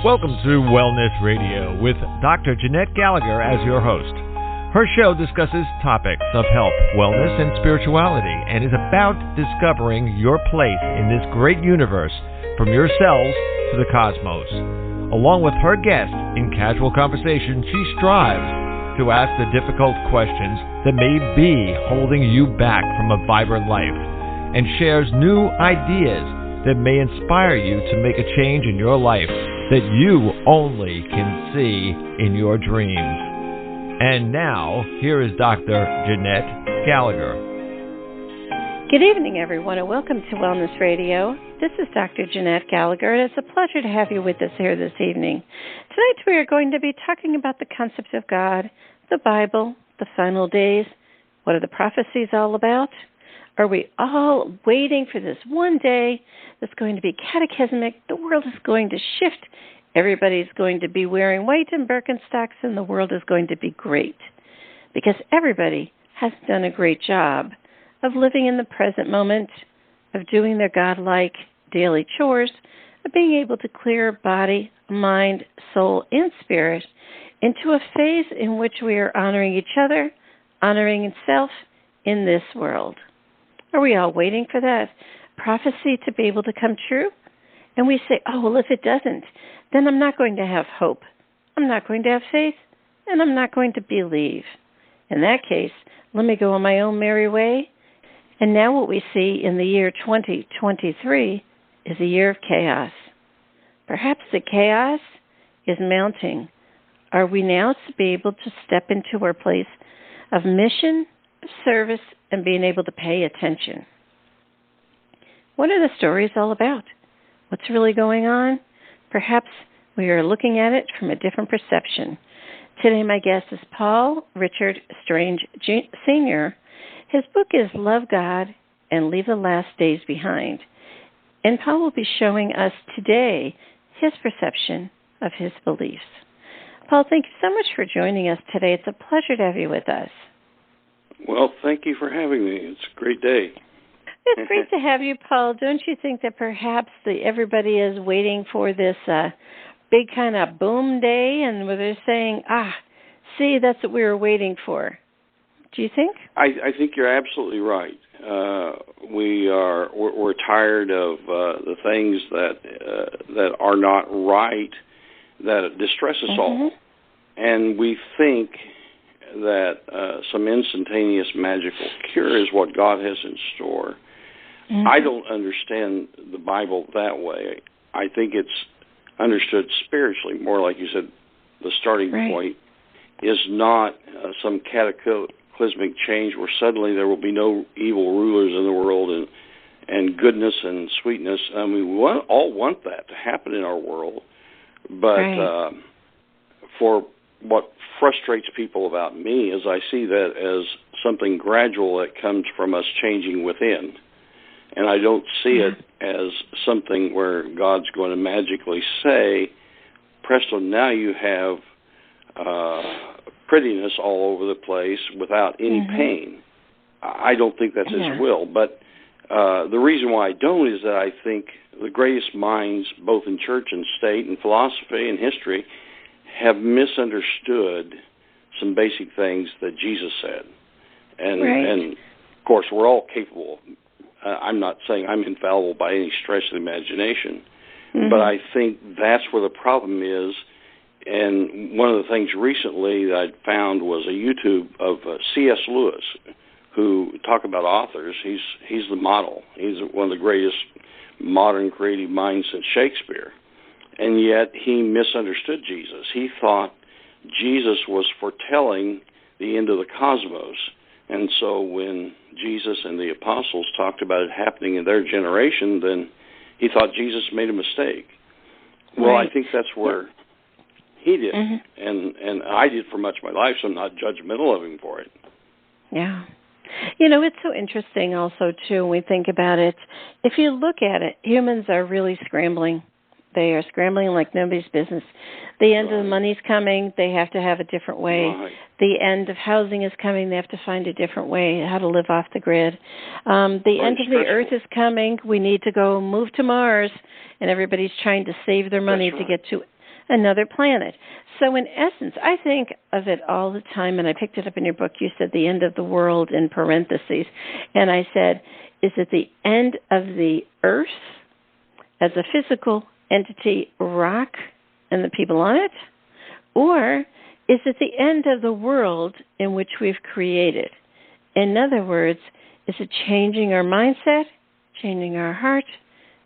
Welcome to Wellness Radio with Dr. Jeanette-Gallagher as your host. Her show discusses topics of health, wellness, and spirituality, and is about discovering your place in this great universe, from your cells to the cosmos. Along with her guest, in casual conversation, she strives to ask the difficult questions that may be holding you back from a vibrant life, and shares new ideas that may inspire you to make a change in your life that you only can see in your dreams. And now, here is Dr. Jeanette-Gallagher. Good evening, everyone, and welcome to Wellness Radio. This is Dr. Jeanette-Gallagher, and it's a pleasure to have you with us here this evening. Tonight we are going to be talking about the concept of God, the Bible, the final days. What are the prophecies all about? Are we all waiting for this one day that's going to be cataclysmic? The world is going to shift. Everybody's going to be wearing white and Birkenstocks, and the world is going to be great. Because everybody has done a great job of living in the present moment, of doing their godlike daily chores, of being able to clear body, mind, soul, and spirit into a phase in which we are honoring each other, honoring self in this world. Are we all waiting for that prophecy to be able to come true? And we say, oh, well, if it doesn't, then I'm not going to have hope. I'm not going to have faith, and I'm not going to believe. In that case, let me go on my own merry way. And now what we see in the year 2023 is a year of chaos. Perhaps the chaos is mounting. Are we now to be able to step into our place of mission, of service, and being able to pay attention? What are the stories all about? What's really going on? Perhaps we are looking at it from a different perception. Today my guest is Paul Richard Strange Sr. His book is Love God and Leave the Last Days Behind. And Paul will be showing us today his perception of his beliefs. Paul, thank you so much for joining us today. It's a pleasure to have you with us. Well, thank you for having me. It's a great day. It's great to have you, Paul. Don't you think that perhaps everybody is waiting for this big kind of boom day, and where they're saying, see, that's what we were waiting for? Do you think? I think you're absolutely right. We're tired of the things that are not right, that distress us all, and we think that some instantaneous magical cure is what God has in store. I don't understand the Bible that way. I think it's understood spiritually, more like you said. The starting point is not some cataclysmic change where suddenly there will be no evil rulers in the world and goodness and sweetness. I mean, we all want that to happen in our world, but for what frustrates people about me is I see that as something gradual that comes from us changing within. And I don't see it as something where God's going to magically say, presto, now you have prettiness all over the place without any pain. I don't think that's His will. But the reason why I don't is that I think the greatest minds, both in church and state and philosophy and history, have misunderstood some basic things that Jesus said. And of course, we're all capable. I'm not saying I'm infallible by any stretch of the imagination, but I think that's where the problem is. And one of the things recently that I found was a YouTube of C.S. Lewis, who talk about authors. He's the model. He's one of the greatest modern creative minds since Shakespeare. And yet he misunderstood Jesus. He thought Jesus was foretelling the end of the cosmos. And so when Jesus and the apostles talked about it happening in their generation, then he thought Jesus made a mistake. Well, I think that's where he did. And I did for much of my life, so I'm not judgmental of him for it. Yeah. You know, it's so interesting also, too, when we think about it. If you look at it, humans are really scrambling. They are scrambling like nobody's business. The end of the money's coming. They have to have a different way. The end of housing is coming. They have to find a different way how to live off the grid. The end of the earth is coming. We need to go move to Mars, and everybody's trying to save their money to get to another planet. So in essence, I think of it all the time, and I picked it up in your book. You said the end of the world in parentheses. And I said, is it the end of the earth as a physical entity, rock, and the people on it? Or is it the end of the world in which we've created? In other words, is it changing our mindset, changing our heart,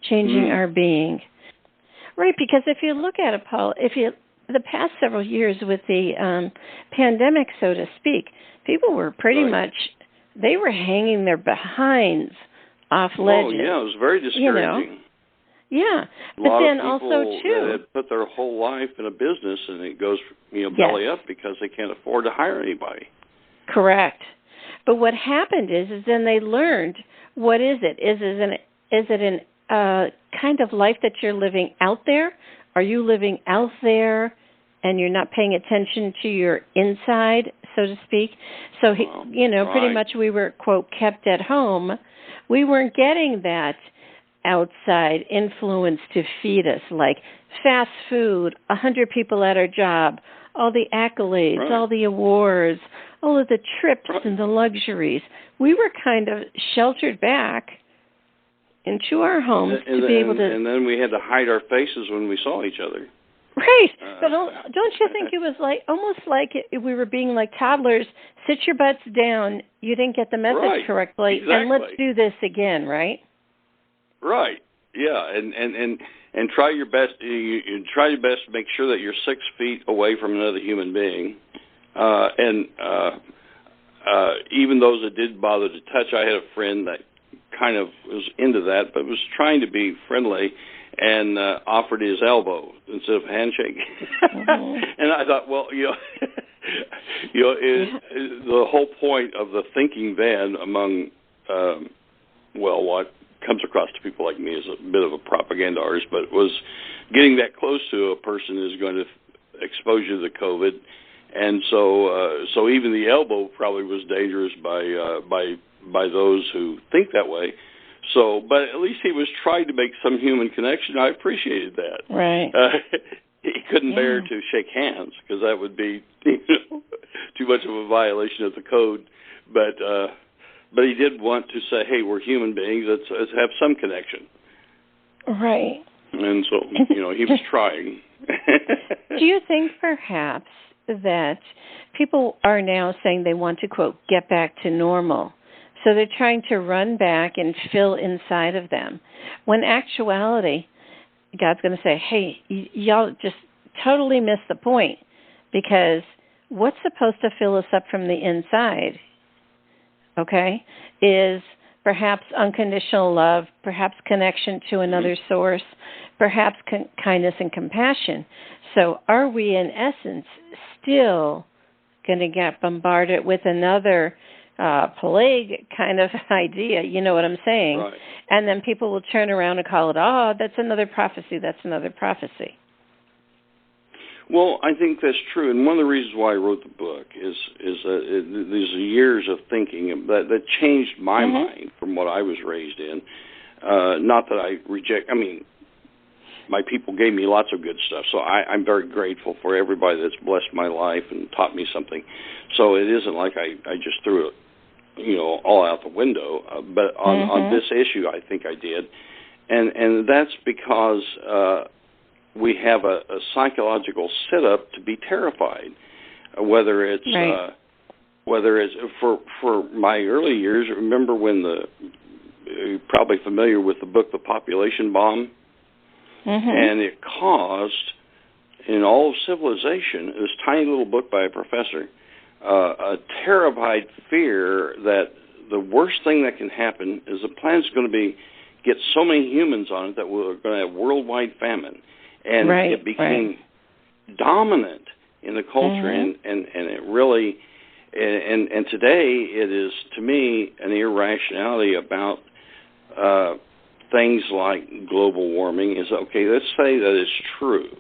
changing our being? Right, because if you look at it, Paul, the past several years with the pandemic, so to speak, people were pretty much, they were hanging their behinds off ledges. Oh, yeah, it was very discouraging. Yeah, but then also, too, that had put their whole life in a business, and it goes, belly up because they can't afford to hire anybody. Correct. But what happened is then they learned, what is it? Is it an kind of life that you're living out there? Are you living out there and you're not paying attention to your inside, so to speak? So, pretty much we were, quote, kept at home. We weren't getting that outside influence to feed us, like fast food, 100 people at our job, all the accolades, all the awards, all of the trips and the luxuries. We were kind of sheltered back into our homes to be able to... And then we had to hide our faces when we saw each other. Right. But don't you think it was almost like we were being like toddlers, sit your butts down, you didn't get the message correctly, and let's do this again, right? Right. Yeah, and try your best. You try your best to make sure that you're 6 feet away from another human being, and even those that did bother to touch. I had a friend that kind of was into that, but was trying to be friendly and offered his elbow instead of a handshake. And I thought, well, the whole point of the thinking then among, what comes across to people like me as a bit of a propaganda artist, but it was getting that close to a person is going to expose you to the COVID, and so even the elbow probably was dangerous by those who think that way. So, but at least he was trying to make some human connection. I appreciated that. Right. He couldn't bear to shake hands because that would be too much of a violation of the code, but he did want to say, hey, we're human beings, let's have some connection. Right. And so, he was trying. Do you think perhaps that people are now saying they want to, quote, get back to normal? So they're trying to run back and fill inside of them. When actuality, God's going to say, hey, y'all just totally missed the point, because what's supposed to fill us up from the inside, okay, is perhaps unconditional love, perhaps connection to another source, perhaps kindness and compassion. So are we, in essence, still going to get bombarded with another plague kind of idea? You know what I'm saying? Right. And then people will turn around and call it, that's another prophecy, that's another prophecy. Well, I think that's true, and one of the reasons why I wrote the book is there's years of thinking that changed my mind from what I was raised in. Not that I reject. I mean, my people gave me lots of good stuff, so I'm very grateful for everybody that's blessed my life and taught me something. So it isn't like I just threw it, all out the window. But on this issue, I think I did, and that's because we have a psychological setup to be terrified, whether it's for my early years. Remember when you're probably familiar with the book The Population Bomb, and it caused in all of civilization, this tiny little book by a professor, a terrified fear that the worst thing that can happen is the planet's going to get so many humans on it that we're going to have worldwide famine. And it became dominant in the culture, and it really, and today it is, to me, an irrationality about things like global warming. Is okay, let's say that it's true,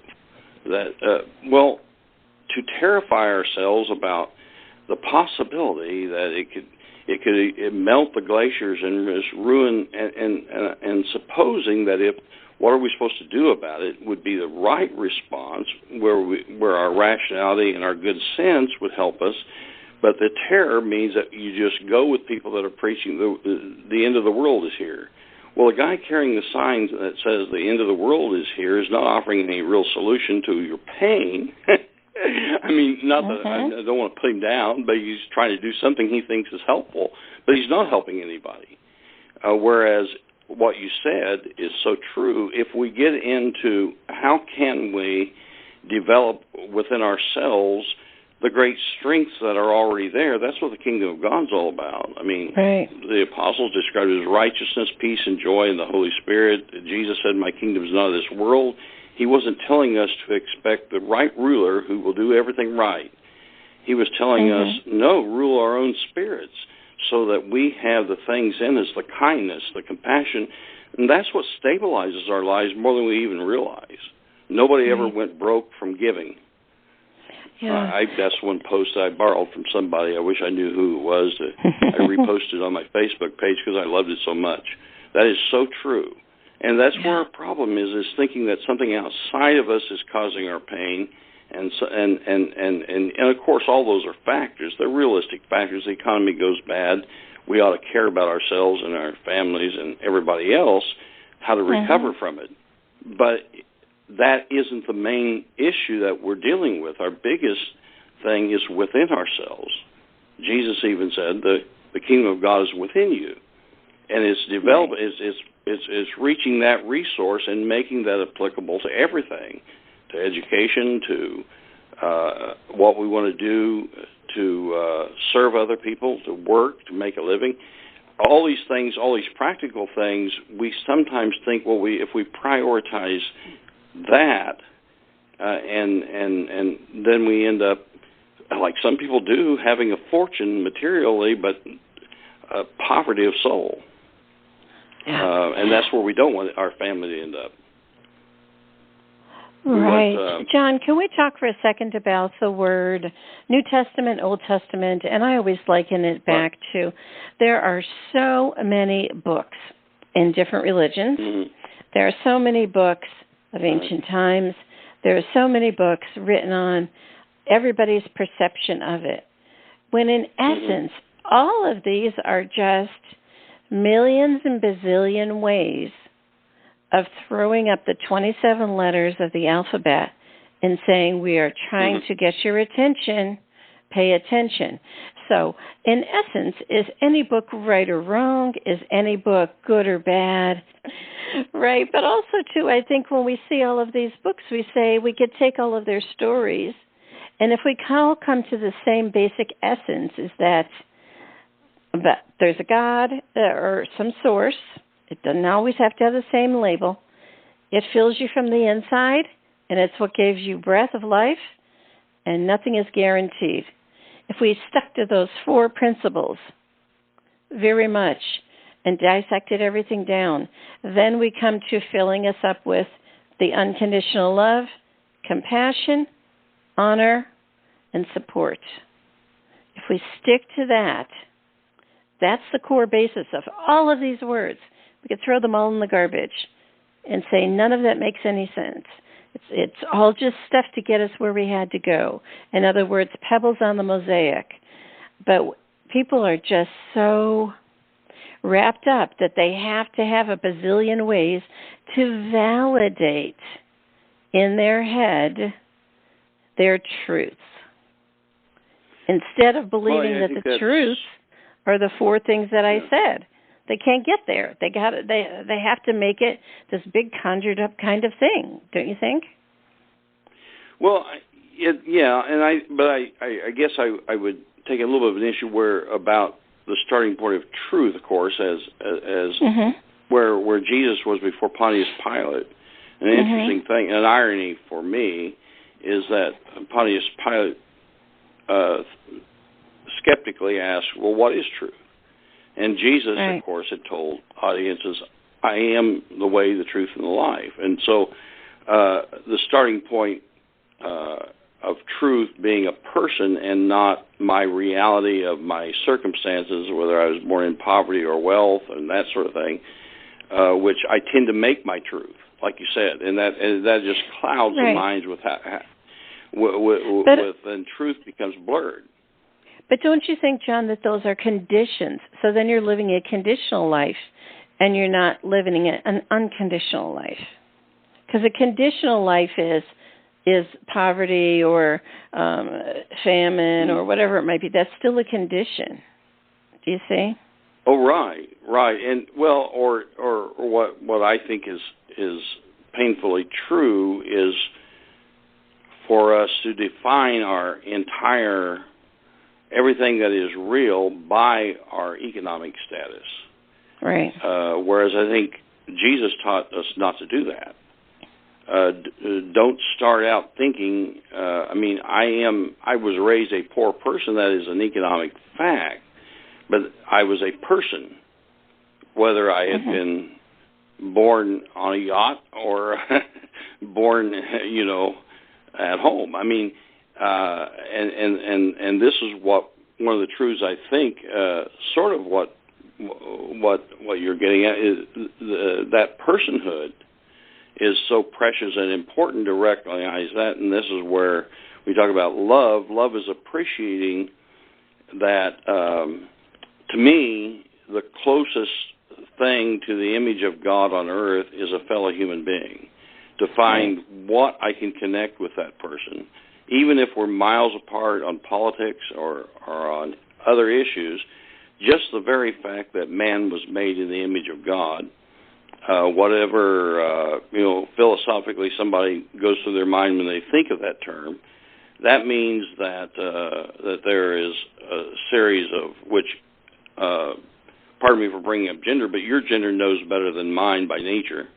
that, to terrify ourselves about the possibility that It could melt the glaciers and just ruin. And supposing that if what are we supposed to do about it would be the right response, where our rationality and our good sense would help us. But the terror means that you just go with people that are preaching the end of the world is here. Well, a guy carrying the signs that says the end of the world is here is not offering any real solution to your pain. I mean, not that I don't want to put him down, but he's trying to do something he thinks is helpful, but he's not helping anybody. Whereas what you said is so true. If we get into how can we develop within ourselves the great strengths that are already there, that's what the kingdom of God's all about. I mean, The apostles described it as righteousness, peace, and joy in the Holy Spirit. Jesus said, my kingdom is not of this world. He wasn't telling us to expect the right ruler who will do everything right. He was telling us, no, rule our own spirits so that we have the things in us, the kindness, the compassion, and that's what stabilizes our lives more than we even realize. Nobody ever went broke from giving. Yeah. That's one post I borrowed from somebody. I wish I knew who it was. I reposted on my Facebook page because I loved it so much. That is so true. And that's where our problem is thinking that something outside of us is causing our pain. And of course, all those are factors. They're realistic factors. The economy goes bad. We ought to care about ourselves and our families and everybody else, how to recover from it. But that isn't the main issue that we're dealing with. Our biggest thing is within ourselves. Jesus even said the kingdom of God is within you, and it's developed. It's reaching that resource and making that applicable to everything, to education, to what we want to do, to serve other people, to work, to make a living. All these things, all these practical things, we sometimes think, well, if we prioritize that, and then we end up, like some people do, having a fortune materially, but poverty of soul. And that's where we don't want our family to end up. Right. John, can we talk for a second about the word New Testament, Old Testament? And I always liken it back to there are so many books in different religions. There are so many books of ancient times. There are so many books written on everybody's perception of it, when in essence, all of these are just millions and bazillion ways of throwing up the 27 letters of the alphabet and saying, we are trying to get your attention, pay attention. So, in essence, is any book right or wrong? Is any book good or bad? Right, but also, too, I think when we see all of these books, we say we could take all of their stories, and if we all come to the same basic essence, is that there's a God or some source. It doesn't always have to have the same label. It fills you from the inside, and it's what gives you breath of life, and nothing is guaranteed. If we stuck to those four principles very much and dissected everything down, then we come to filling us up with the unconditional love, compassion, honor, and support. If we stick to that, that's the core basis of all of these words. We could throw them all in the garbage and say none of that makes any sense. It's all just stuff to get us where we had to go. In other words, pebbles on the mosaic. But people are just so wrapped up that they have to have a bazillion ways to validate in their head their truths. Instead of believing that the truths are the four things that I said. They can't get there. They have to make it this big conjured up kind of thing, don't you think? Well, I guess I would take a little bit of an issue about the starting point of truth, of course, as where Jesus was before Pontius Pilate. An interesting thing, an irony for me, is that Pontius Pilate skeptically asked, "Well, what is truth?" And Jesus, of course, had told audiences, "I am the way, the truth, and the life." And so the starting point of truth being a person and not my reality of my circumstances, whether I was born in poverty or wealth and that sort of thing, which I tend to make my truth, like you said, and that just clouds the minds and truth becomes blurred. But don't you think, John, that those are conditions? So then you're living a conditional life, and you're not living an unconditional life. Because a conditional life is poverty or famine or whatever it might be. That's still a condition. Do you see? Oh, right, and well, or what I think is painfully true is for us to define our entire everything that is real by our economic status. Right. Whereas I think Jesus taught us not to do that. Don't start out thinking. I was raised a poor person. That is an economic fact. But I was a person, whether I had been born on a yacht or born, at home. I mean, and this is what one of the truths I think, sort of what you're getting at is that personhood is so precious and important to recognize that, and this is where we talk about love. Love is appreciating that. To me, the closest thing to the image of God on earth is a fellow human being. To find what I can connect with that person, even if we're miles apart on politics or on other issues, just the very fact that man was made in the image of God, whatever, philosophically somebody goes through their mind when they think of that term, that means that there is a series of which, pardon me for bringing up gender, but your gender knows better than mine by nature,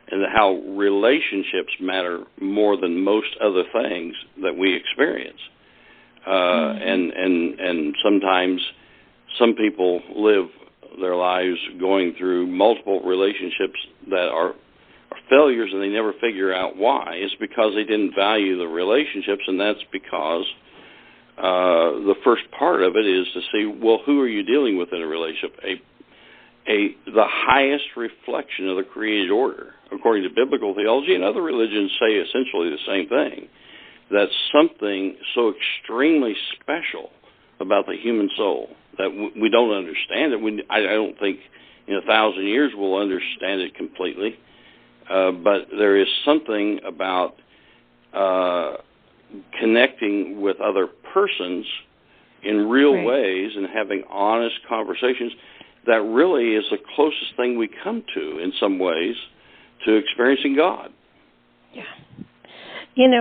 and how relationships matter more than most other things that we experience. And sometimes some people live their lives going through multiple relationships that are failures, and they never figure out why. It's because they didn't value the relationships, and that's because the first part of it is to see, well, who are you dealing with in a relationship? The highest reflection of the created order, according to biblical theology, and other religions say essentially the same thing. That's something so extremely special about the human soul that we don't understand it. I don't think in 1,000 years we'll understand it completely. But there is something about connecting with other persons in real ways and having honest conversations. That really is the closest thing we come to, in some ways, to experiencing God. Yeah.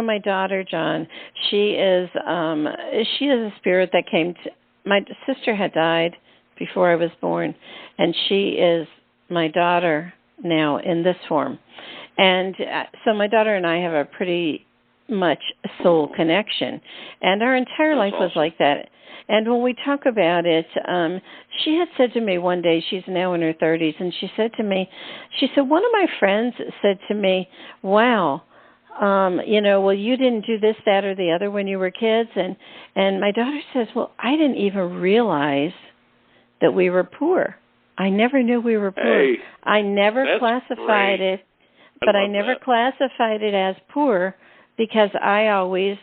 My daughter, John, she is a spirit that came to... My sister had died before I was born, and she is my daughter now in this form. And so my daughter and I have a pretty much soul connection, and our entire life was like that. And when we talk about it, she had said to me one day, she's now in her 30s, and she said, one of my friends said to me, wow, well, you didn't do this, that, or the other when you were kids. And my daughter says, well, I didn't even realize that we were poor. I never knew we were poor. Hey, I never classified it, but I never classified it as poor because I always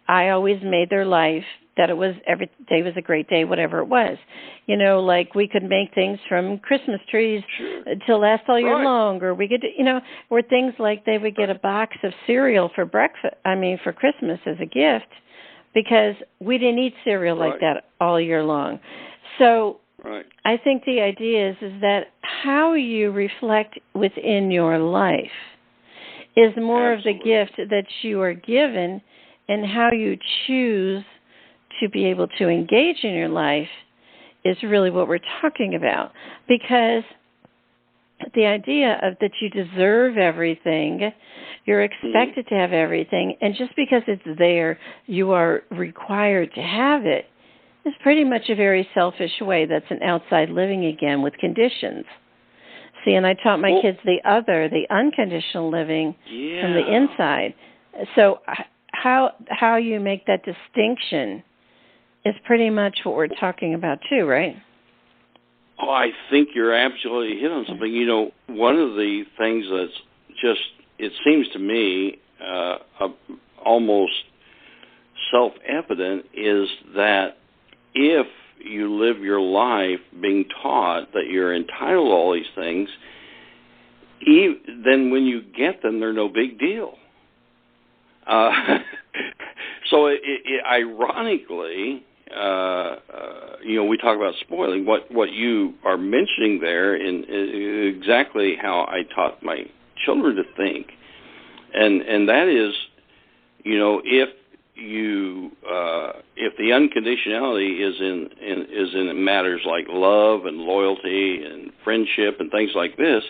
made their life that it was every day was a great day, whatever it was. Like we could make things from Christmas trees to last all year long, or we could, or things like they would get a box of cereal for for Christmas as a gift, because we didn't eat cereal like that all year long. So I think the idea is that how you reflect within your life is more of the gift that you are given, and how you choose to be able to engage in your life is really what we're talking about. Because the idea of that you deserve everything, you're expected to have everything, and just because it's there, you are required to have it, is pretty much a very selfish way. That's an outside living again with conditions. See, and I taught my kids the unconditional living from the inside. So how you make that distinction is pretty much what we're talking about too, right? Oh, I think you're absolutely hit on something. You know, one of the things that's just, it seems to me, almost self-evident is that if you live your life being taught that you're entitled to all these things, then when you get them, they're no big deal. So ironically, you know, we talk about spoiling. What you are mentioning there is exactly how I taught my children to think, and that is, you know, if the unconditionality is in matters like love and loyalty and friendship and things like this,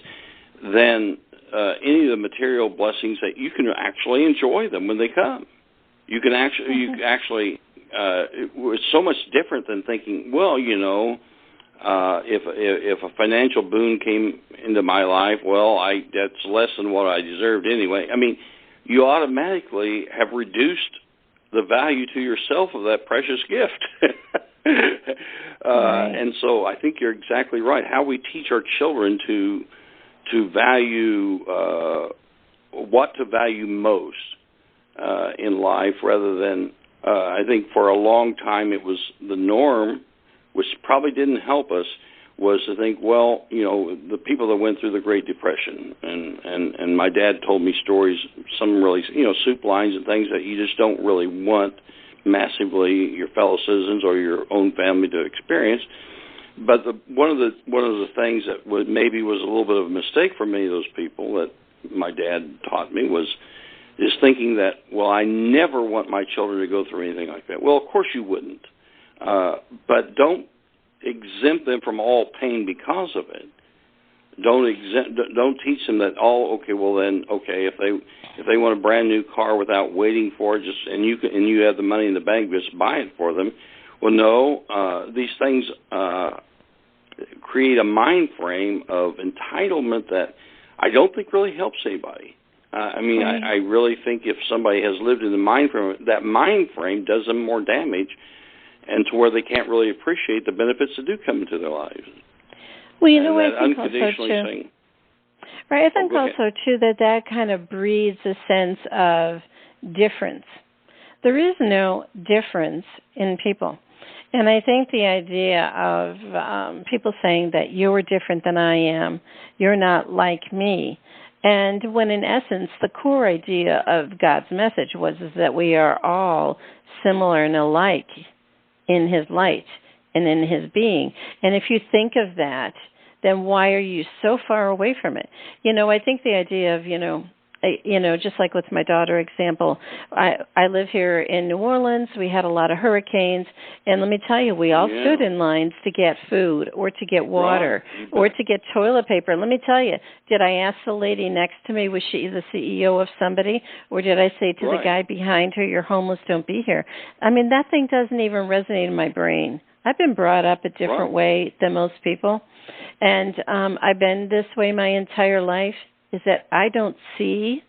then any of the material blessings that you can actually enjoy them when they come. You can actually it's so much different than thinking, well, you know, if a financial boon came into my life, well, that's less than what I deserved anyway. I mean, you automatically have reduced the value to yourself of that precious gift. Right. And so I think you're exactly right. How we teach our children to value what to value most in life, rather than I think for a long time it was the norm, which probably didn't help us, was to think, well, you know, the people that went through the Great Depression, and my dad told me stories, some really, you know, soup lines and things that you just don't really want massively your fellow citizens or your own family to experience. But one of the things that maybe was a little bit of a mistake for many of those people that my dad taught me is thinking that, well, I never want my children to go through anything like that. Well, of course you wouldn't, but don't exempt them from all pain because of it. Don't teach them that if they want a brand new car without waiting for it, and you have the money in the bank, just buy it for them. Well, no, these things create a mind frame of entitlement that I don't think really helps anybody. I really think if somebody has lived in the mind frame, that mind frame does them more damage, and to where they can't really appreciate the benefits that do come into their lives. Well, you know what I think also too. Right, I think also too that kind of breeds a sense of difference. There is no difference in people. And I think the idea of people saying that you're different than I am, you're not like me, and when in essence the core idea of God's message is that we are all similar and alike in His light and in His being. And if you think of that, then why are you so far away from it? You know, I think the idea of, just like with my daughter example, I live here in New Orleans. We had a lot of hurricanes, and let me tell you, we all stood in lines to get food or to get water or to get toilet paper. Let me tell you, did I ask the lady next to me, was she the CEO of somebody, or did I say to the guy behind her, you're homeless, don't be here? I mean, that thing doesn't even resonate in my brain. I've been brought up a different way than most people, and I've been this way my entire life, is that I don't see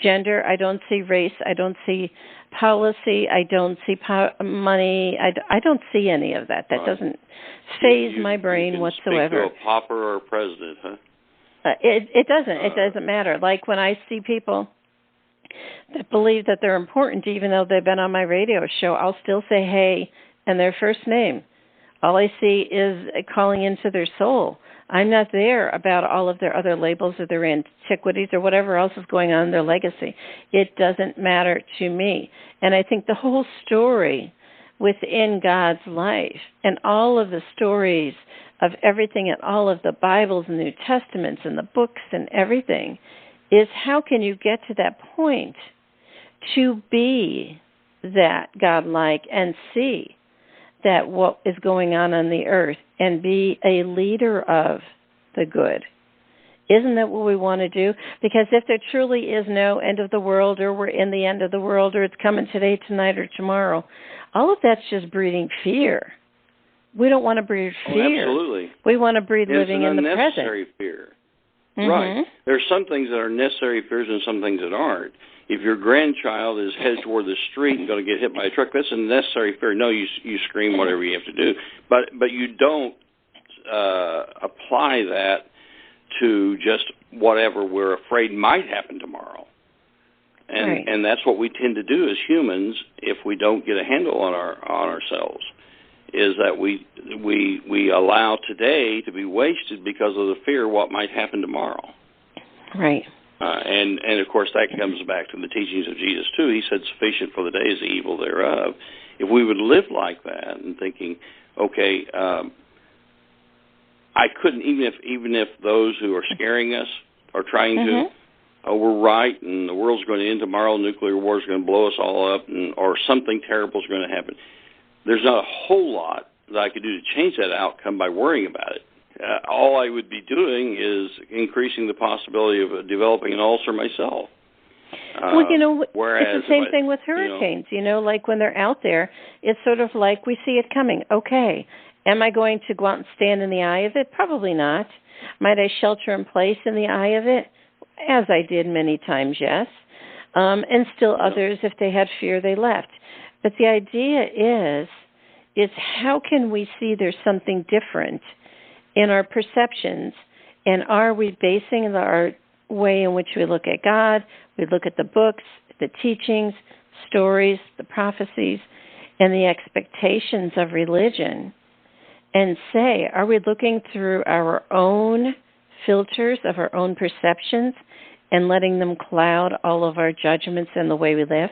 gender, I don't see race, I don't see policy, I don't see money, I don't see any of that. That doesn't phase my brain whatsoever. Speak to a pauper or a president, huh? It doesn't. It doesn't matter. Like when I see people that believe that they're important, even though they've been on my radio show, I'll still say hey and their first name. All I see is calling into their soul. I'm not there about all of their other labels or their antiquities or whatever else is going on in their legacy. It doesn't matter to me. And I think the whole story within God's life and all of the stories of everything and all of the Bibles and New Testaments and the books and everything is how can you get to that point to be that God-like and see that what is going on the earth and be a leader of the good. Isn't that what we want to do? Because if there truly is no end of the world, or we're in the end of the world, or it's coming today, tonight, or tomorrow, all of that's just breeding fear. We don't want to breed fear. Absolutely. We want to breed living in the present. It's unnecessary fear. Mm-hmm. Right. There are some things that are necessary fears and some things that aren't. if your grandchild is headed toward the street and going to get hit by a truck, that's a necessary fear. No, you scream whatever you have to do, but you don't apply that to just whatever we're afraid might happen tomorrow. And that's what we tend to do as humans if we don't get a handle on ourselves, is that we allow today to be wasted because of the fear of what might happen tomorrow. Right. And of course that comes back to the teachings of Jesus too. He said, "Sufficient for the day is the evil thereof." If we would live like that and thinking, okay, I couldn't, even if those who are scaring us are trying to, we're right, and the world's going to end tomorrow, nuclear war is going to blow us all up, or something terrible is going to happen. There's not a whole lot that I could do to change that outcome by worrying about it. All I would be doing is increasing the possibility of developing an ulcer myself. Well, it's the same thing with hurricanes. Like when they're out there, it's sort of like we see it coming. Okay, am I going to go out and stand in the eye of it? Probably not. Might I shelter in place in the eye of it? As I did many times, yes. And still others, if they had fear, they left. But the idea is how can we see there's something different in our perceptions, and are we basing our way in which we look at God, we look at the books, the teachings, stories, the prophecies, and the expectations of religion, and say, are we looking through our own filters of our own perceptions and letting them cloud all of our judgments and the way we live?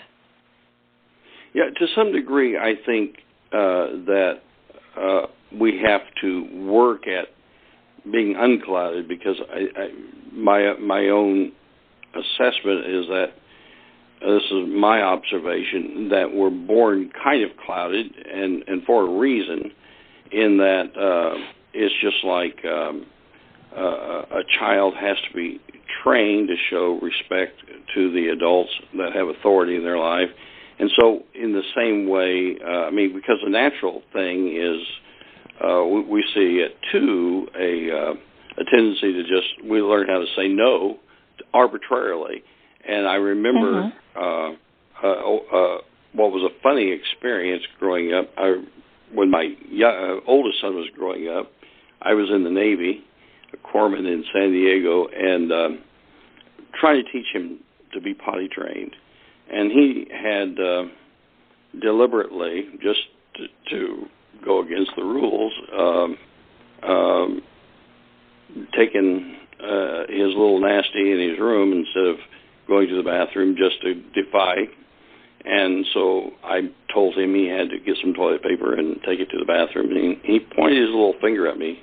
Yeah, to some degree, I think that we have to work at being unclouded, because my own assessment is that this is my observation, that we're born kind of clouded, and for a reason, in that it's just like a child has to be trained to show respect to the adults that have authority in their life. And so in the same way, because the natural thing is we see it too, a tendency to we learn how to say no arbitrarily. And I remember what was a funny experience growing up. When my oldest son was growing up, I was in the Navy, a corpsman in San Diego, and trying to teach him to be potty trained. And he had deliberately, just to go against the rules, taken his little nasty in his room instead of going to the bathroom just to defy. And so I told him he had to get some toilet paper and take it to the bathroom. And he pointed his little finger at me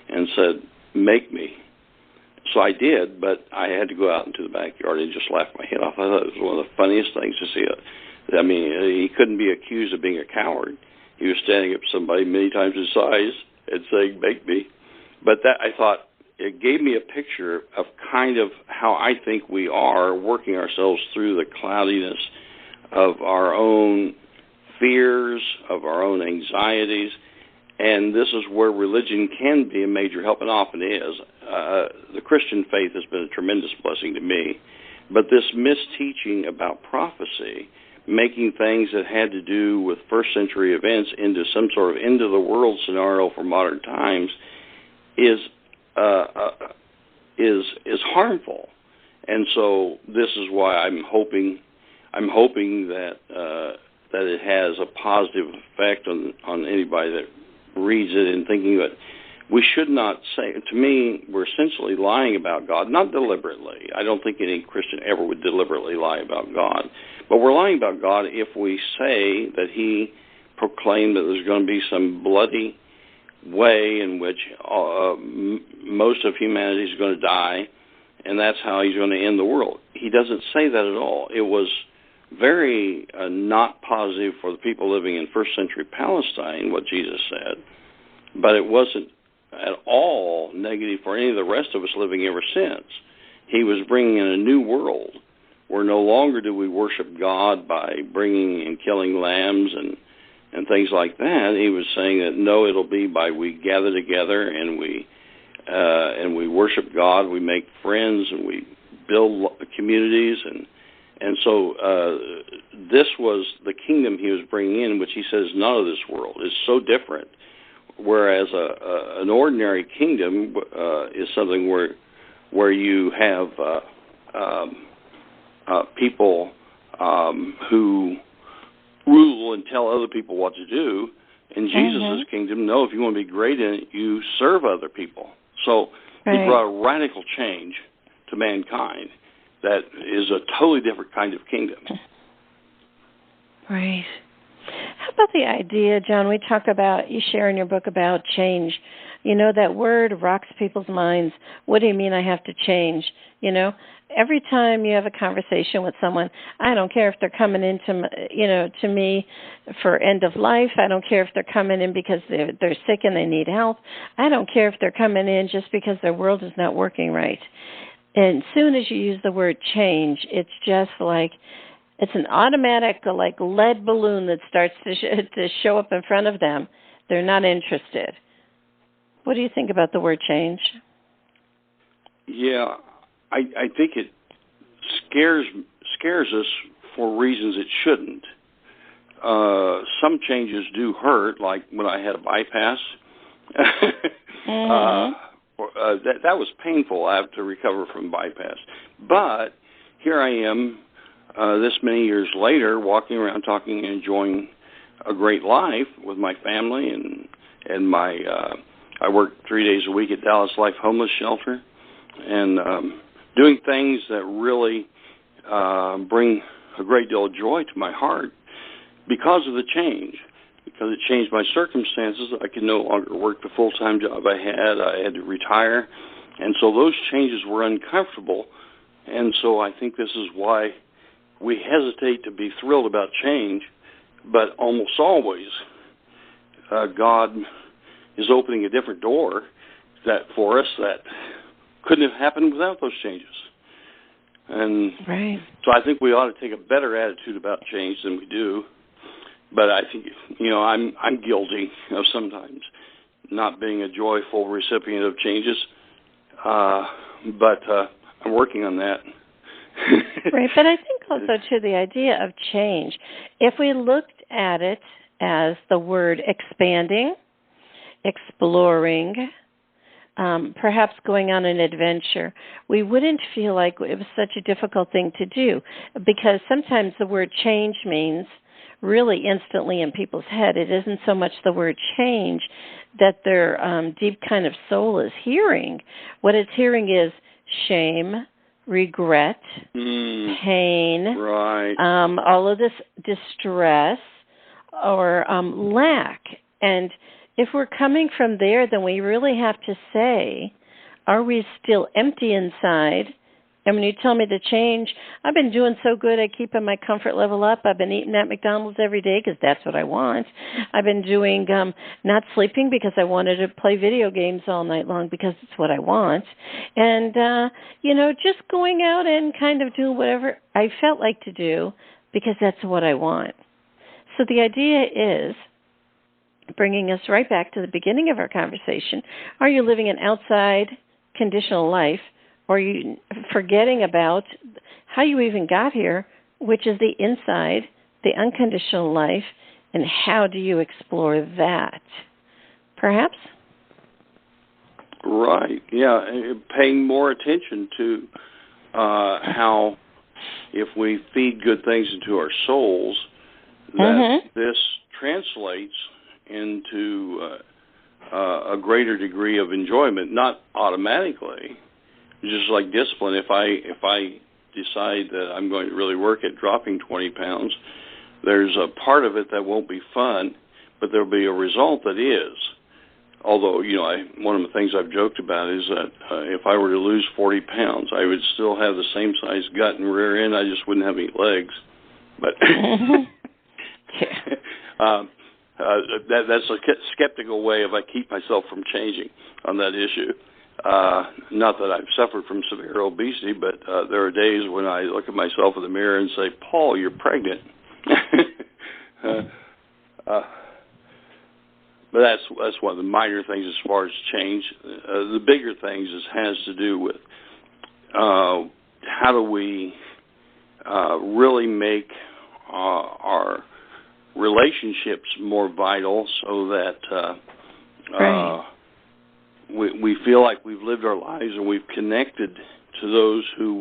and said, "Make me." So I did, but I had to go out into the backyard and just laugh my head off. I thought it was one of the funniest things to see. He couldn't be accused of being a coward. He was standing up to somebody many times his size and saying, "Make me." But that, I thought, it gave me a picture of kind of how I think we are working ourselves through the cloudiness of our own fears, of our own anxieties. And this is where religion can be a major help, and often is. The Christian faith has been a tremendous blessing to me. But this misteaching about prophecy, making things that had to do with first century events into some sort of end-of-the-world scenario for modern times, is harmful. And so this is why I'm hoping that it has a positive effect on anybody that reads it, and thinking that we should not say, to me, we're essentially lying about God, not deliberately. I don't think any Christian ever would deliberately lie about God. But we're lying about God if we say that he proclaimed that there's going to be some bloody way in which most of humanity is going to die, and that's how he's going to end the world. He doesn't say that at all. It was very not positive for the people living in first century Palestine, what Jesus said, but it wasn't at all negative for any of the rest of us living ever since. He was bringing in a new world where no longer do we worship God by bringing and killing lambs and things like that. He was saying that no, it'll be by we gather together and we worship God, we make friends, and we build communities, And so this was the kingdom he was bringing in, which he says none of this world is so different. Whereas an ordinary kingdom is something where you have people who rule and tell other people what to do. In Jesus' kingdom, no, if you want to be great in it, you serve other people. So he brought a radical change to mankind that is a totally different kind of kingdom. Right. How about the idea, John, we talk about, you share in your book about change. You know, that word rocks people's minds. What do you mean I have to change? You know, every time you have a conversation with someone, I don't care if they're coming in to me for end of life. I don't care if they're coming in because they're sick and they need help. I don't care if they're coming in just because their world is not working right. And as soon as you use the word change, it's just like, it's an automatic, like, lead balloon that starts to show up in front of them. They're not interested. What do you think about the word change? Yeah, I think it scares us for reasons it shouldn't. Some changes do hurt, like when I had a bypass. That was painful. I have to recover from bypass. But here I am, this many years later, walking around, talking and enjoying a great life with my family and my. I work 3 days a week at Dallas Life Homeless Shelter, and doing things that really bring a great deal of joy to my heart because of the change. Because it changed my circumstances. I could no longer work the full-time job I had. I had to retire. And so those changes were uncomfortable. And so I think this is why we hesitate to be thrilled about change, but almost always God is opening a different door for us that couldn't have happened without those changes. And so I think we ought to take a better attitude about change than we do. But I think, I'm guilty of sometimes not being a joyful recipient of changes. But I'm working on that. Right, but I think also, too, the idea of change, if we looked at it as the word expanding, exploring, perhaps going on an adventure, we wouldn't feel like it was such a difficult thing to do, because sometimes the word change means really instantly in people's head. It isn't so much the word change that their deep kind of soul is hearing. What it's hearing is shame, regret, pain, all of this distress or lack. And if we're coming from there, then we really have to say, are we still empty inside? And when you tell me to change, I've been doing so good, I keep my comfort level up. I've been eating at McDonald's every day because that's what I want. I've been doing not sleeping because I wanted to play video games all night long because it's what I want. And, just going out and kind of doing whatever I felt like to do because that's what I want. So the idea is, bringing us right back to the beginning of our conversation, are you living an outside conditional life? Or are you forgetting about how you even got here, which is the inside, the unconditional life, and how do you explore that? Perhaps? Right, yeah, paying more attention to how if we feed good things into our souls, that this translates into a greater degree of enjoyment, not automatically. Just like discipline, if I decide that I'm going to really work at dropping 20 pounds, there's a part of it that won't be fun, but there'll be a result that is. Although, one of the things I've joked about is that if I were to lose 40 pounds, I would still have the same size gut and rear end. I just wouldn't have any legs. But that's a skeptical way if I keep myself from changing on that issue. Not that I've suffered from severe obesity, but there are days when I look at myself in the mirror and say, Paul, you're pregnant. But that's one of the minor things as far as change. The bigger things has to do with how do we really make our relationships more vital, so that we feel like we've lived our lives and we've connected to those who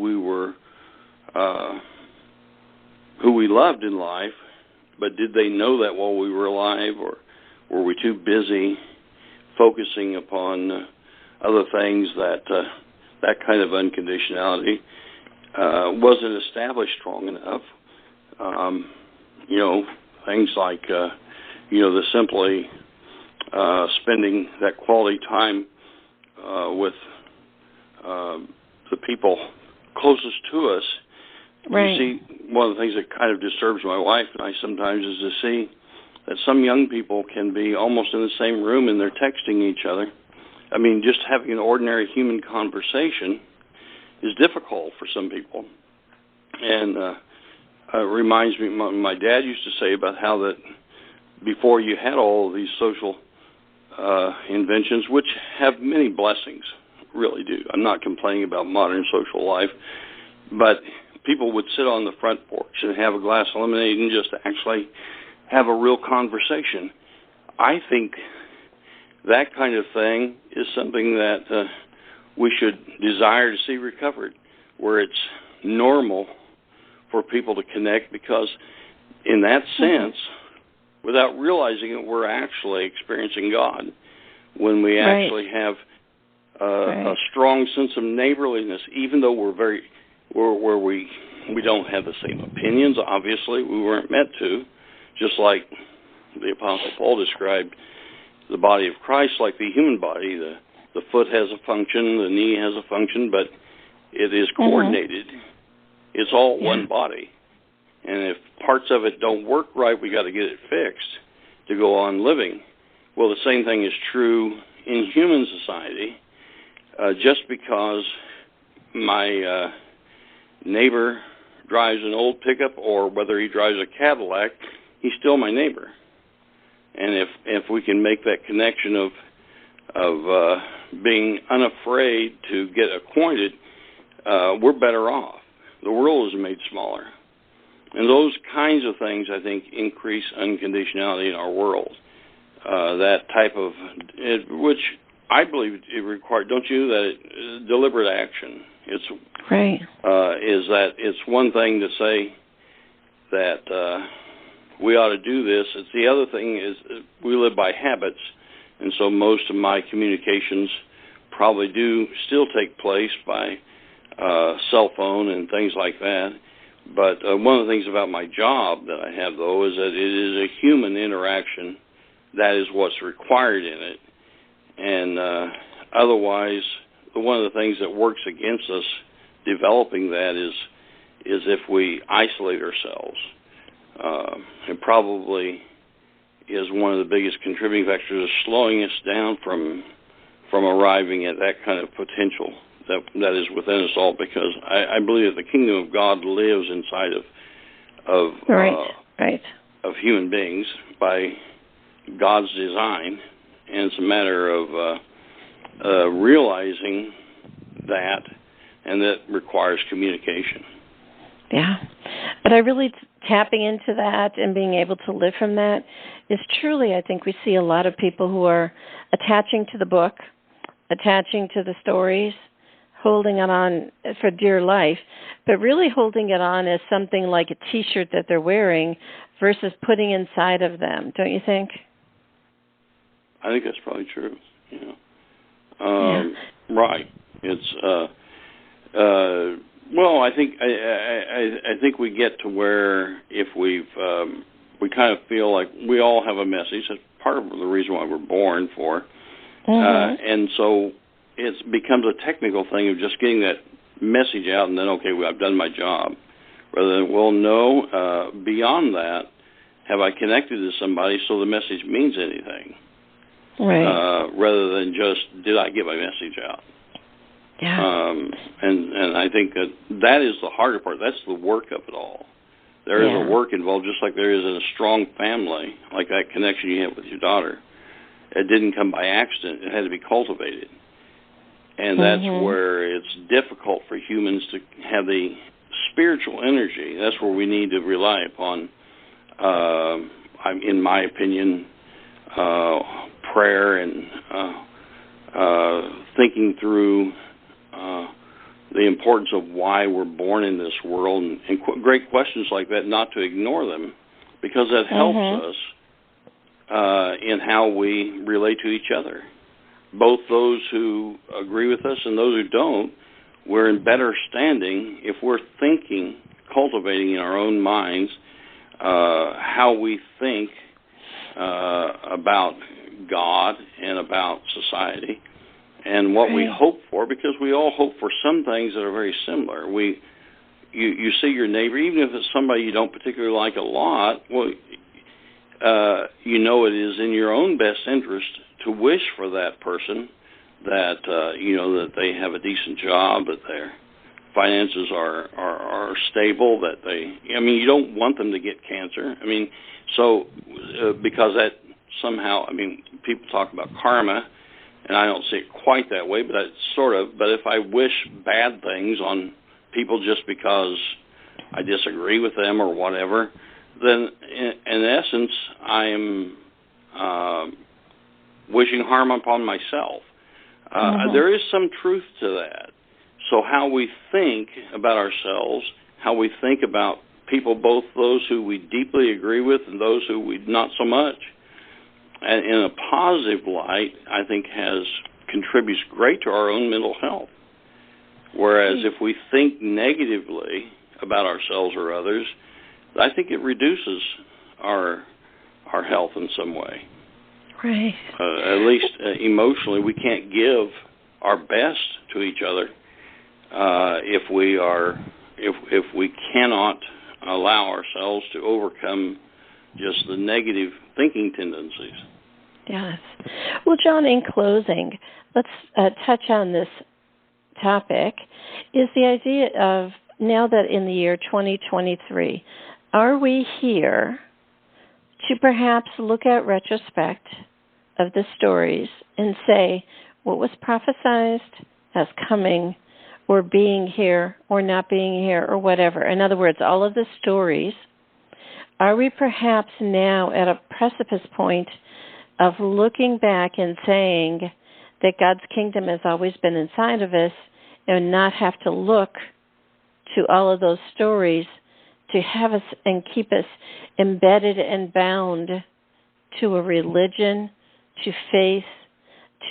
we loved in life. But did they know that while we were alive, or were we too busy focusing upon other things that kind of unconditionality wasn't established strong enough? Things like, the simply spending that quality time with the people closest to us. Right. You see, one of the things that kind of disturbs my wife and I sometimes is to see that some young people can be almost in the same room and they're texting each other. I mean, just having an ordinary human conversation is difficult for some people. And it reminds me, my dad used to say about how that before you had all of these social inventions, which have many blessings, really do. I'm not complaining about modern social life, but people would sit on the front porch and have a glass of lemonade and just actually have a real conversation. I think that kind of thing is something that we should desire to see recovered, where it's normal for people to connect, because in that sense, without realizing it, we're actually experiencing God when we actually have a strong sense of neighborliness, even though where we don't have the same opinions. Obviously, we weren't meant to, just like the Apostle Paul described the body of Christ like the human body. The foot has a function, the knee has a function, but it is coordinated. It's all one body. And if parts of it don't work right, we got to get it fixed to go on living. Well, the same thing is true in human society. Just because my neighbor drives an old pickup, or whether he drives a Cadillac, he's still my neighbor. And if we can make that connection of being unafraid to get acquainted, we're better off. The world is made smaller. And those kinds of things, I think, increase unconditionality in our world. That type of, which I believe it requires, don't you, that deliberate action. It's is that it's one thing to say that we ought to do this. It's the other thing is we live by habits, and so most of my communications probably do still take place by cell phone and things like that. But one of the things about my job that I have, though, is that it is a human interaction. That is what's required in it. And otherwise, one of the things that works against us developing that is if we isolate ourselves. It probably is one of the biggest contributing factors of slowing us down from arriving at that kind of potential that is within us all, because I believe that the kingdom of God lives inside of human beings by God's design, and it's a matter of realizing that, and that requires communication. Yeah, but I really tapping into that and being able to live from that is truly, I think we see a lot of people who are attaching to the book, attaching to the stories, holding it on for dear life, but really holding it on as something like a T-shirt that they're wearing versus putting inside of them. Don't you think? I think that's probably true. Right. It's well, I think we get to where if we kind of feel like we all have a message. That's part of the reason why we're born for, and so it becomes a technical thing of just getting that message out, and then I've done my job. Rather than beyond that, have I connected to somebody so the message means anything? Right. Rather than just, did I get my message out? Yeah. And I think that is the harder part. That's the work of it all. There is a work involved, just like there is in a strong family, like that connection you have with your daughter. It didn't come by accident. It had to be cultivated. And that's where it's difficult for humans to have the spiritual energy. That's where we need to rely upon, in my opinion, prayer and thinking through the importance of why we're born in this world, and great questions like that, not to ignore them, because that helps us in how we relate to each other. Both those who agree with us and those who don't, we're in better standing if we're thinking, cultivating in our own minds how we think about God and about society and what we hope for, because we all hope for some things that are very similar. You see your neighbor, even if it's somebody you don't particularly like a lot, well, you know it is in your own best interest to wish for that person that that they have a decent job, that their finances are stable, that you don't want them to get cancer. Because that somehow, people talk about karma, and I don't see it quite that way, but but if I wish bad things on people just because I disagree with them or whatever, then in essence I am wishing harm upon myself. There is some truth to that. So how we think about ourselves, how we think about people, both those who we deeply agree with and those who we not so much, and in a positive light, I think contributes great to our own mental health. Whereas if we think negatively about ourselves or others, I think it reduces our health in some way. Right. At least emotionally, we can't give our best to each other if we cannot allow ourselves to overcome just the negative thinking tendencies. Yes. Well, John, in closing, let's touch on this topic, is the idea of, now that in the year 2023, are we here to perhaps look at retrospect of the stories and say what was prophesied as coming or being here or not being here or whatever? In other words, all of the stories, are we perhaps now at a precipice point of looking back and saying that God's kingdom has always been inside of us and not have to look to all of those stories to have us and keep us embedded and bound to a religion, to faith,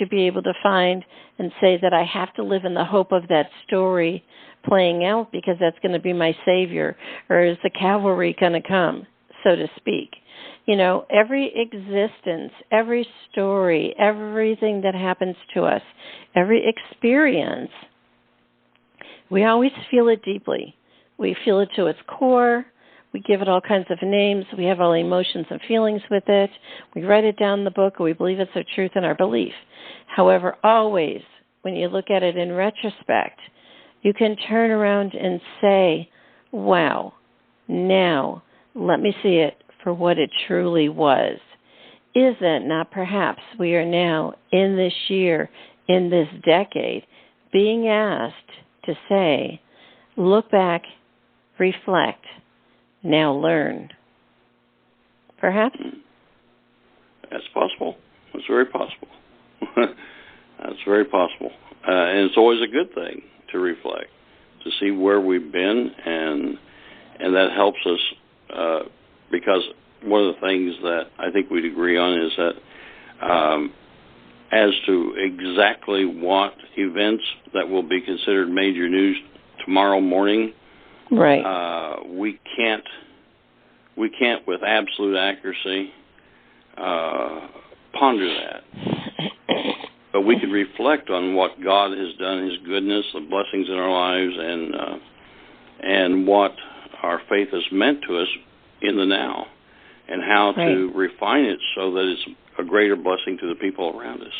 to be able to find and say that I have to live in the hope of that story playing out because that's going to be my savior, or is the cavalry going to come, so to speak? Every existence, every story, everything that happens to us, every experience, we always feel it deeply. We feel it to its core. We give it all kinds of names. We have all emotions and feelings with it. We write it down in the book, or we believe it's the truth in our belief. However, always, when you look at it in retrospect, you can turn around and say, wow, now let me see it for what it truly was. Is it not perhaps we are now, in this year, in this decade, being asked to say, look back, reflect, now learn? Perhaps? That's possible. That's very possible. That's very possible. And it's always a good thing to reflect, to see where we've been, and that helps us because one of the things that I think we'd agree on is that as to exactly what events that will be considered major news tomorrow morning, right? We can't with absolute accuracy ponder that. But we can reflect on what God has done, His goodness, the blessings in our lives, and what our faith has meant to us in the now, and how to refine it so that it's a greater blessing to the people around us.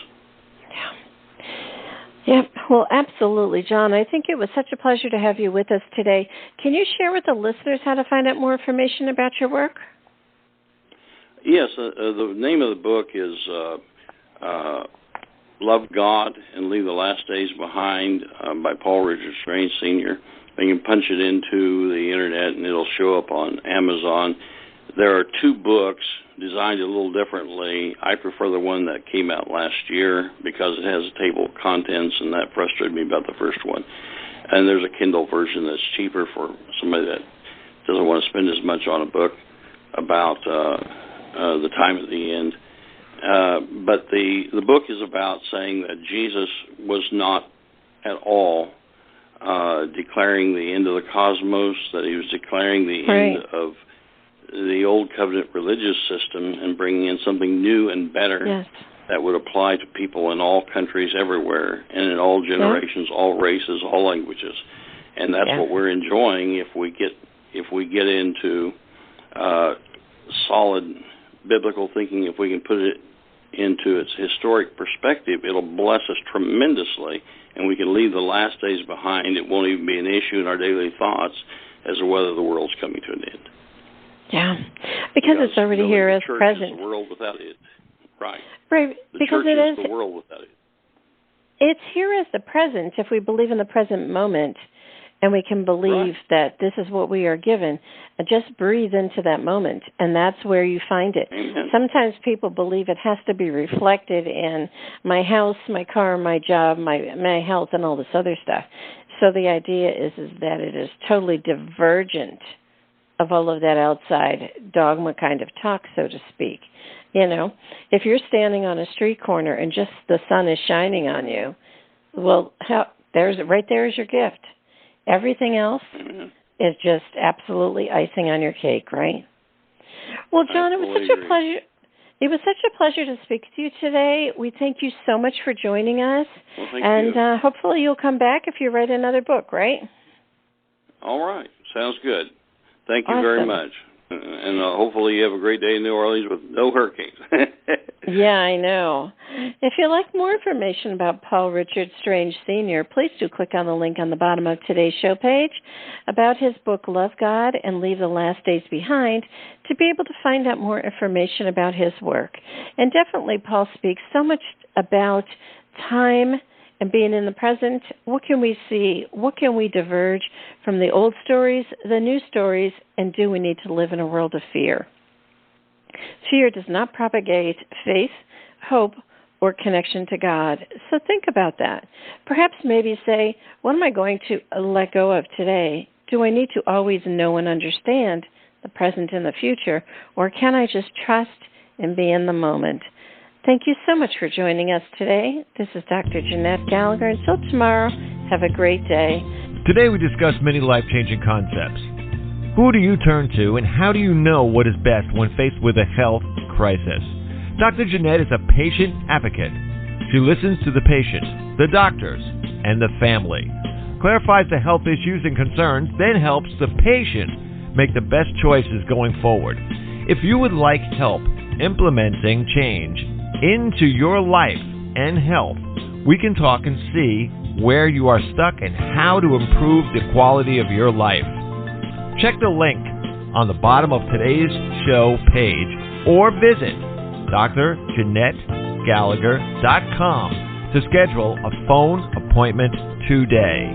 Yeah, well, absolutely, John. I think it was such a pleasure to have you with us today. Can you share with the listeners how to find out more information about your work? Yes, the name of the book is Love God and Leave the Last Days Behind by Paul Richard Strange Sr. You can punch it into the internet and it'll show up on Amazon. There are 2 books designed a little differently. I prefer the one that came out last year because it has a table of contents, and that frustrated me about the first one. And there's a Kindle version that's cheaper for somebody that doesn't want to spend as much on a book about the time at the end. But the book is about saying that Jesus was not at all declaring the end of the cosmos, that he was declaring the end of the old covenant religious system and bringing in something new and better that would apply to people in all countries everywhere and in all generations, all races, all languages. And that's what we're enjoying if we get into solid biblical thinking. If we can put it into its historic perspective, it'll bless us tremendously, and we can leave the last days behind. It won't even be an issue in our daily thoughts as to whether the world's coming to an end. Yeah, because it's already here as present. Is the world without it. Right. The because church it is the world without it. It's here as the present if we believe in the present moment, and we can believe that this is what we are given. Just breathe into that moment, and that's where you find it. Amen. Sometimes people believe it has to be reflected in my house, my car, my job, my health, and all this other stuff. So the idea is that it is totally divergent of all of that outside dogma kind of talk, so to speak. You know, if you're standing on a street corner and just the sun is shining on you, well, there's your gift. Everything else is just absolutely icing on your cake, right? Well, John, it was such a pleasure. It was such a pleasure to speak to you today. We thank you so much for joining us. Well, thank you. And hopefully you'll come back if you write another book, right? All right. Sounds good. Thank you very much. And hopefully you have a great day in New Orleans with no hurricanes. Yeah, I know. If you'd like more information about Paul Richard Strange Sr., please do click on the link on the bottom of today's show page about his book, Love God and Leave the Last Days Behind, to be able to find out more information about his work. And definitely Paul speaks so much about time and being in the present. What can we see? What can we diverge from the old stories, the new stories, and do we need to live in a world of fear? Fear does not propagate faith, hope, or connection to God. So think about that. Perhaps maybe say, what am I going to let go of today? Do I need to always know and understand the present and the future, or can I just trust and be in the moment? Thank you so much for joining us today. This is Dr. Jeanette-Gallagher. Until tomorrow, have a great day. Today we discussed many life-changing concepts. Who do you turn to, and how do you know what is best when faced with a health crisis? Dr. Jeanette is a patient advocate. She listens to the patient, the doctors, and the family, clarifies the health issues and concerns, then helps the patient make the best choices going forward. If you would like help implementing change into your life and health, we can talk and see where you are stuck and how to improve the quality of your life. Check the link on the bottom of today's show page or visit dr.jeanette-gallagher.com to schedule a phone appointment today.